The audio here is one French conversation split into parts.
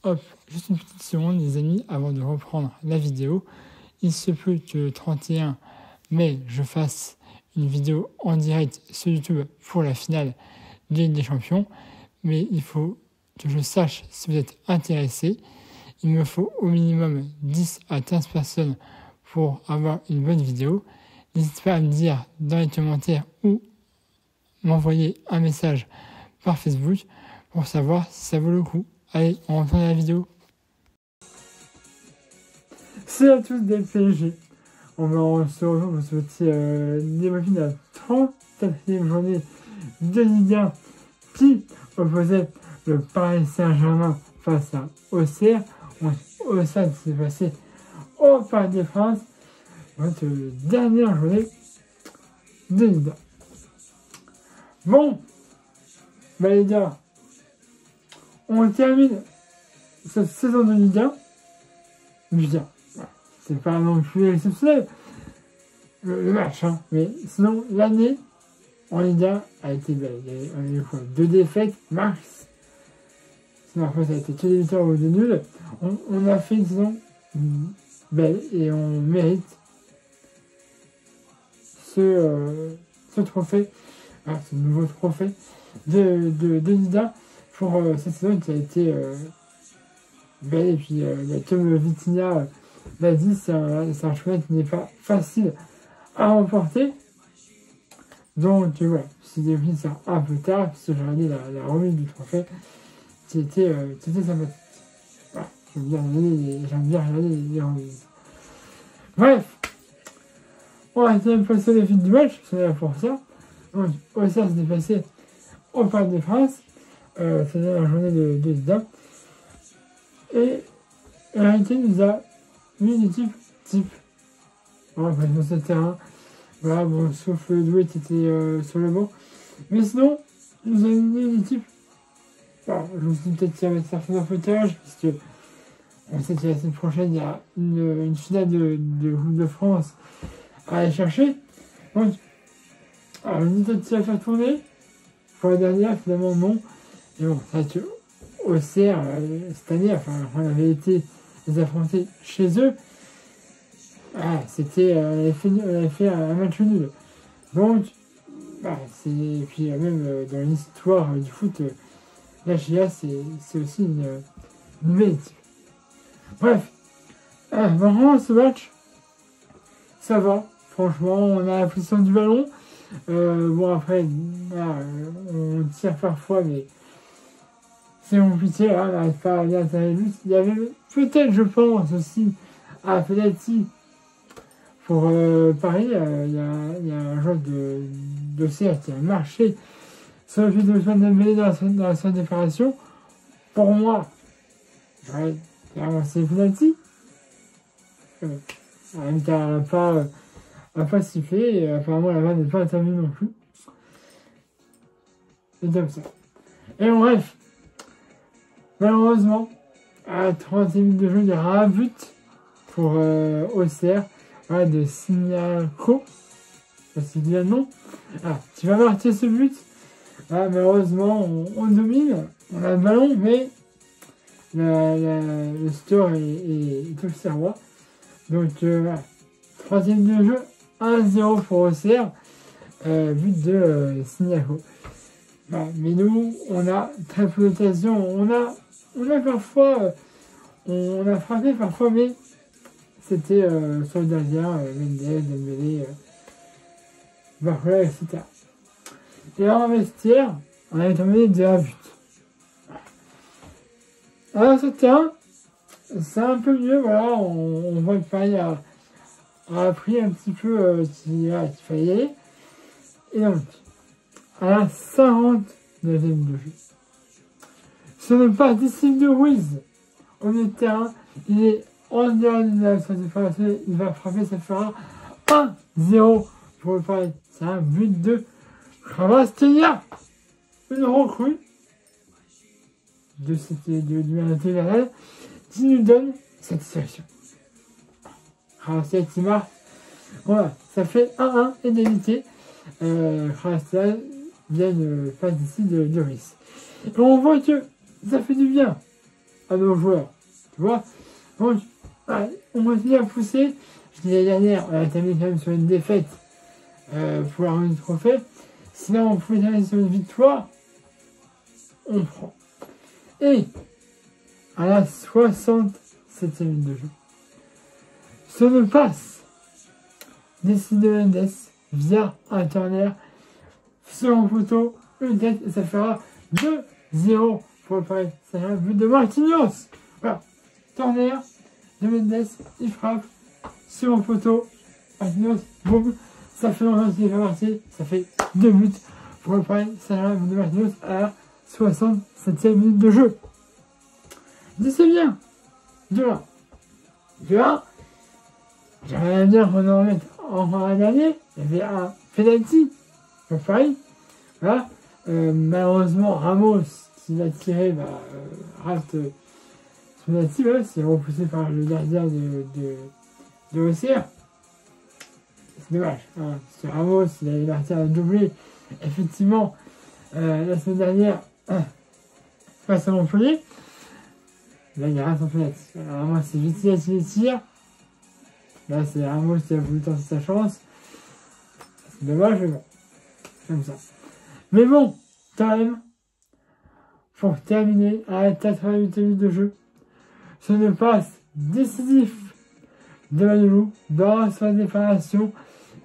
Hop, juste une petite seconde les amis avant de reprendre la vidéo. Il se peut que le 31 mai je fasse une vidéo en direct sur YouTube pour la finale de Ligue des Champions. Mais il faut que je sache si vous êtes intéressés. Il me faut au minimum 10 à 15 personnes pour avoir une bonne vidéo. N'hésitez pas à me dire dans les commentaires ou m'envoyer un message par Facebook pour savoir si ça vaut le coup. Allez, on reprend la vidéo. Salut à tous des PSG. On se retrouve pour ce petit débriefing de la 34e journée de Ligue 1 qui opposait le Paris Saint-Germain face à Auxerre. Au stade s'est passé au Parc des Princes. Notre dernière journée de Ligue 1. Bon, les gars, on termine cette saison de Ligue 1. Je veux dire, c'est pas non plus exceptionnel le match, hein, mais sinon l'année en Ligue 1 a été belle. On a eu quoi, 2 défaites max. Sinon après ça a été que des victoires ou des nuls. On a fait une saison belle et on mérite ce trophée, ce nouveau trophée de Ligue 1 pour cette saison qui a été belle. Et puis comme Vitinha l'a dit, c'est un championnat qui n'est pas facile à remporter. Donc voilà, c'est devenu ça un peu tard, parce que j'ai regardé la remise du trophée qui était sympathique. Voilà, j'aime bien regarder les remises. Bref, on va quand même passer les fils du match, c'est là pour ça. Donc, Auxerre s'est déplacé au Parc des Princes, c'était la journée de Ligue 1. Et la réalité nous a mis une équipe type. Voilà, sur ce terrain. Voilà, bon, sauf le Doué qui était sur le banc. Mais sinon, nous a mis une équipe. Voilà, je me suis dit peut-être qu'il y avait certains fautages, puisque on sait que la semaine prochaine, il y a une finale de Coupe de France à aller chercher. Donc, alors, une idée qui va faire tourner. Pour la dernière, finalement, non. Et bon, c'est vrai que Auxerre, cette année, enfin, on avait été les affronter chez eux. Ah, c'était, on avait fait un match nul. Donc, et puis même dans l'histoire du foot, la GIA, c'est aussi une belle équipe. Bref, vraiment, ce match, ça va. Franchement, on a la position du ballon. Bon, après, on tire parfois, mais c'est compliqué, hein, on n'arrive pas à aller atteindre les buts. Il y avait peut-être, je pense, aussi à penalty pour Paris. Il y a un joueur d'Auxerre qui a marché sur le pied de Ousmane Dembélé dans la seconde déclaration. Pour moi, j'aurais avancé penalty. Inter n'a pas sifflé, et apparemment la main n'est pas terminée non plus. C'est comme ça. Et bref, malheureusement, à 30 minutes de jeu, il y aura un but pour Auxerre, de Signalco. C'est bien le nom. Tu vas marquer ce but. Malheureusement, on domine, on a le ballon, mais le score est auxerrois. Donc, 3e de jeu, 1-0 pour Auxerre, but de Signalco. Mais nous, on a très peu d'occasions. On a parfois, on a frappé parfois, mais c'était sur le gardien, Mendes, Dembélé, Barcola, etc. Et en vestiaire, on avait terminé de 1 but. Alors ce terrain, c'est un peu mieux, voilà, on voit que Paris a appris un petit peu qu'il fallait y aller. Et donc, à la 59e de jeu, sur le participe de Ruiz, au milieu de terrain, il est en dehors de la séparation, il va frapper, ça fera 1-0 pour le Paris. C'est un but de Kvaratskhelia, une recrue de l'année qui nous donne satisfaction. Kvaratskhelia qui marque. Voilà, ça fait 1-1 égalité. Kvaratskhelia vient de passe d'ici de Ruiz. Et on voit que ça fait du bien à nos joueurs. Tu vois? Donc, on continue à pousser. Je disais l'année dernière, on a terminé quand même sur une défaite pour la remise du trophée. Si là on pouvait terminer sur une victoire, on prend. Et à la 67e minute de jeu, sur le passe décidé de Mendes via un corner second poteau, une tête, et ça fera 2-0 pour le Paris Saint-Germain, but de Marquinhos. Voilà, corner de Mendes, il frappe, second poteau, Marquinhos, boum, ça fait longtemps qu'il est parti, ça fait 2 buts pour le Paris Saint-Germain, but de Marquinhos à la 67e minute de jeu. Je dis c'est bien, de là, j'aimerais bien qu'on en remette encore un dernier, il y avait un penalty pour Paris, voilà, malheureusement Ramos qui l'a tiré rate son penalty, c'est repoussé par le gardien de OCR. C'est dommage, hein, parce que Ramos il avait marqué un doublé effectivement la semaine dernière face à Montpellier. Là il rate son penalty. Ramos c'est Vitinha qui les tire. Là c'est Ramos qui a voulu tenter sa chance. C'est dommage mais bon. Comme ça. Mais bon, quand même, pour terminer à la 88 minutes de jeu, ce ne passe décisif de Manolou dans sa déclaration.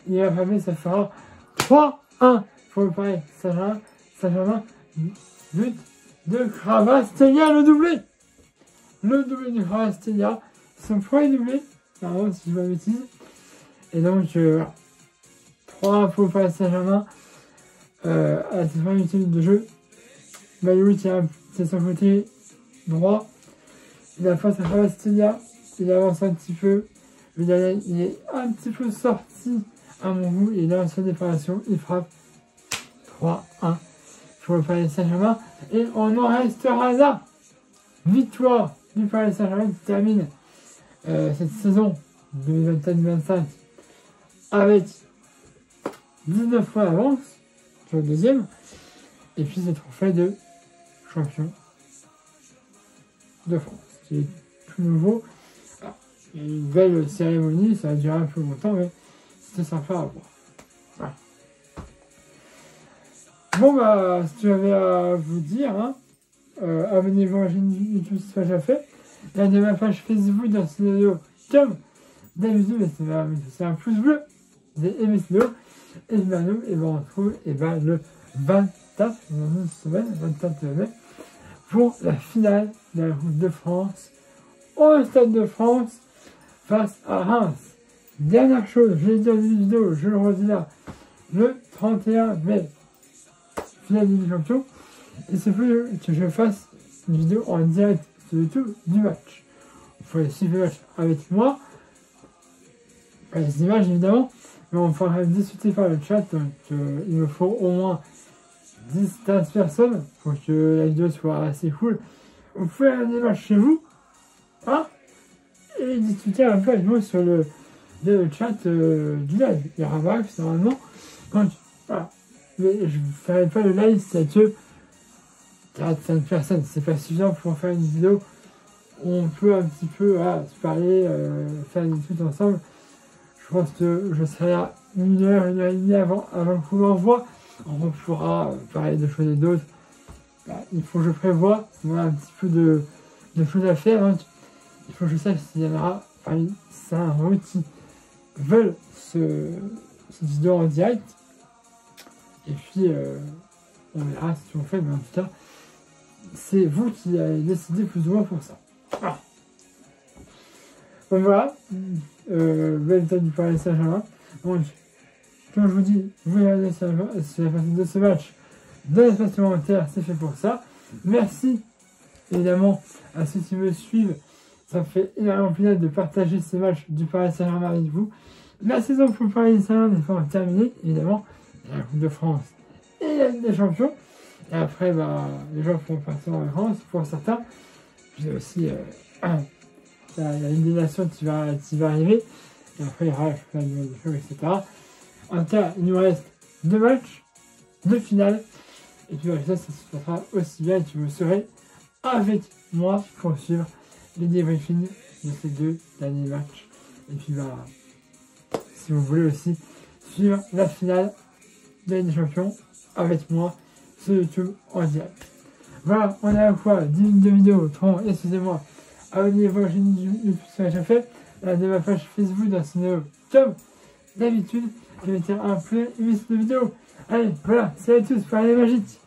Il a frappé, ça fera 3-1 pour le Paris Saint-Germain. But de Kvaratskhelia, le doublé. Le doublé de Kvaratskhelia, son premier doublé, pardon si je ne bêtise. Et donc, 3 pour le Paris Saint-Germain. À la 88 minutes de jeu, Manolou c'est son côté droit. Il a face à Kvaratskhelia, il avance un petit peu. Il est un petit peu sorti à mon goût. Il est dans sa déparation. Il frappe 3-1 pour le Paris Saint-Germain. Et on en restera là. Victoire du Paris Saint-Germain qui termine cette saison 2024-2025 avec 19 points d'avance sur le deuxième. Et puis ce trophée de champion de France qui est tout nouveau. Une belle cérémonie, ça a duré un peu longtemps, mais c'était sympa à voir. Voilà. Bon, si tu avais à vous dire, hein, abonnez-vous à la chaîne YouTube si ce n'est déjà fait. Là, de ma page Facebook dans cette vidéo, comme d'habitude, c'est un pouce bleu, j'ai aimé cette vidéo, et nous, on retrouve le 24, dans une semaine, 24 mai, pour la finale de la Coupe de France, au Stade de France, face à Reims. Dernière chose, je l'ai dit dans une vidéo, je le redis là, le 31 mai, finale des champions, il se peut que je fasse une vidéo en direct sur YouTube du match. Il faut suivre le match avec moi, les images évidemment, mais on pourra discuter par le chat, donc il me faut au moins 10-15 personnes pour que la vidéo soit assez cool. Vous pouvez regarder le match chez vous, hein, et discuter un peu avec moi sur le chat du live. Il y aura Max normalement. Donc, voilà. Mais je ne ferai pas le live, c'est que 4-5 personnes. C'est pas suffisant pour faire une vidéo où on peut un petit peu se parler, faire des trucs ensemble. Je pense que je serai là 1 heure, 1 heure et demie avant qu'on m'envoie. On pourra parler de choses et d'autres. Il faut que je prévoie. On a un petit peu de choses à faire. Donc, il faut que je sache s'il y en aura parmi ça qui veulent cette vidéo en direct. Et puis, on verra si on fait, mais en tout cas, c'est vous qui avez décidé plus ou moins pour ça. Ah. Donc voilà, belle tête du Paris Saint-Germain. Donc, comme je vous dis, vous regardez sur la partie de ce match dans l'espace commentaire, c'est fait pour ça. Merci évidemment à ceux qui me suivent. Ça me fait énormément plaisir de partager ces matchs du Paris Saint-Germain avec vous. La saison pour le Paris Saint-Germain n'est pas terminée, évidemment. Il y a la Coupe de France et la Ligue des Champions. Et après, les gens pourront partir en vacances pour certains. Puis aussi la Ligue des Nations qui va arriver. Et après, il y aura la championnat du monde de choses, etc. En tout cas, il nous reste 2 matchs, 2 finales. Et puis ça se passera aussi bien et vous serez avec moi pour suivre les débriefings de ces 2 derniers matchs. Et puis bah, si vous voulez aussi suivre la finale de la Ligue des Champions avec moi sur YouTube en direct. Voilà, on est à quoi 10 minutes de vidéo, excusez-moi. Abonnez-vous à la chaîne YouTube sur la fait, de ma page Facebook dans ce vidéo comme d'habitude. Je vais mettre un plaisir de vidéo. Allez, voilà, salut à tous, pour aller magique.